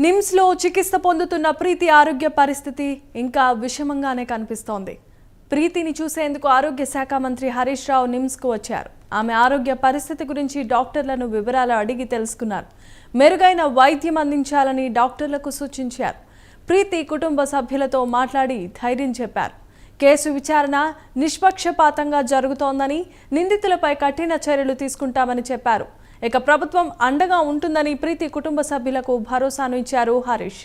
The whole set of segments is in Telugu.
నిమ్స్లో చికిత్స పొందుతున్న ప్రీతి ఆరోగ్య పరిస్థితి ఇంకా విషమంగానే కనిపిస్తోంది. ప్రీతిని చూసేందుకు ఆరోగ్య శాఖ మంత్రి హరీష్ రావు నిమ్స్కు వచ్చారు. ఆమె ఆరోగ్య పరిస్థితి గురించి డాక్టర్లను వివరాలు అడిగి తెలుసుకున్నారు. మెరుగైన వైద్యం అందించాలని డాక్టర్లకు సూచించారు. ప్రీతి కుటుంబ సభ్యులతో మాట్లాడి ధైర్యం చెప్పారు. కేసు విచారణ నిష్పక్షపాతంగా జరుగుతోందని, నిందితులపై కఠిన చర్యలు తీసుకుంటామని చెప్పారు. ఇక ప్రభుత్వం అండగా ఉంటుందని ప్రీతి కుటుంబ సభ్యులకు భరోసాను ఇచ్చారు హరీష్.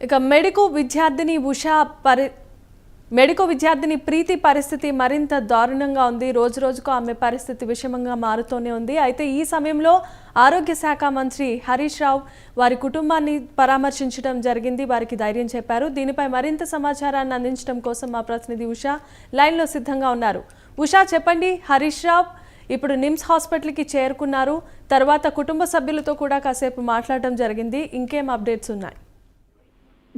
ఇక మెడికో విద్యార్థిని ప్రీతి పరిస్థితి మరింత దారుణంగా ఉంది. రోజు రోజుకు ఆమె పరిస్థితి విషమంగా మారుతూనే ఉంది. అయితే ఈ సమయంలో ఆరోగ్య శాఖ మంత్రి హరీష్ రావు వారి కుటుంబాన్ని పరామర్శించడం జరిగింది. వారికి ధైర్యం చెప్పారు. దీనిపై మరింత సమాచారాన్ని అందించడం కోసం మా ప్రతినిధి ఉషా లైన్లో సిద్ధంగా ఉన్నారు. ఉషా, చెప్పండి. హరీష్ రావు ఇప్పుడు నిమ్స్ హాస్పిటల్కి చేరుకున్నారు. తర్వాత కుటుంబ సభ్యులతో కూడా కాసేపు మాట్లాడడం జరిగింది. ఇంకేం అప్డేట్స్ ఉన్నాయి?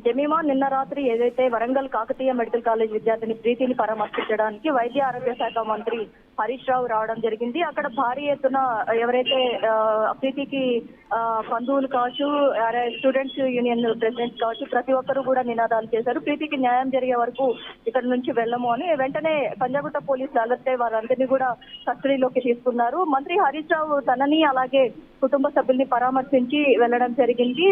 జమీమా, నిన్న రాత్రి ఏదైతే వరంగల్ కాకతీయ మెడికల్ కాలేజ్ విద్యార్థిని ప్రీతిని పరామర్శించడానికి వైద్య ఆరోగ్య శాఖ మంత్రి హరీష్ రావు రావడం జరిగింది. అక్కడ భారీ ఎత్తున ఎవరైతే ప్రీతికి బంధువులు కావచ్చు, స్టూడెంట్స్ యూనియన్ ప్రెసిడెంట్స్ కావచ్చు, ప్రతి ఒక్కరు కూడా నినాదాలు చేశారు. ప్రీతికి న్యాయం జరిగే వరకు ఇక్కడ నుంచి వెళ్ళము అని. వెంటనే పంజాగుట్ట పోలీసులు అలర్ట్ అయి వారందరినీ కూడా కస్టడీలోకి తీసుకున్నారు. మంత్రి హరీష్ రావు తనని అలాగే కుటుంబ సభ్యుల్ని పరామర్శించి వెళ్లడం జరిగింది.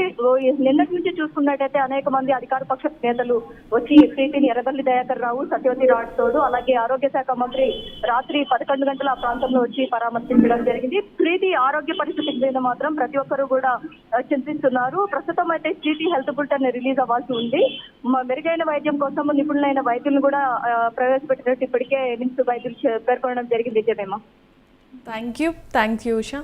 నిన్నటి నుంచి చూసుకున్నట్టయితే అనేక మంది అధికార పక్ష నేతలు వచ్చి ప్రీతిని ఎర్రబెల్లి దయాకర్ రావు, సత్యవతి రాథోడ్, అలాగే ఆరోగ్య శాఖ మంత్రి రాత్రి 11 గంటల ఆ ప్రాంతంలో వచ్చి పరామర్శించడం జరిగింది. ప్రీతి ఆరోగ్య పరిస్థితి మీద మాత్రం ప్రతి ఒక్కరు కూడా చింతిస్తున్నారు. ప్రస్తుతం అయితే ప్రీతి హెల్త్ బులెటిన్ రిలీజ్ అవ్వాల్సి ఉంది. మెరుగైన వైద్యం కోసం నిపుణులైన వైద్యులను కూడా ప్రవేశపెట్టినట్టు ఇప్పటికే నిమ్స్ వైద్యులు పేర్కొనడం జరిగింది. జమేమా, థ్యాంక్ యూ ఉషా.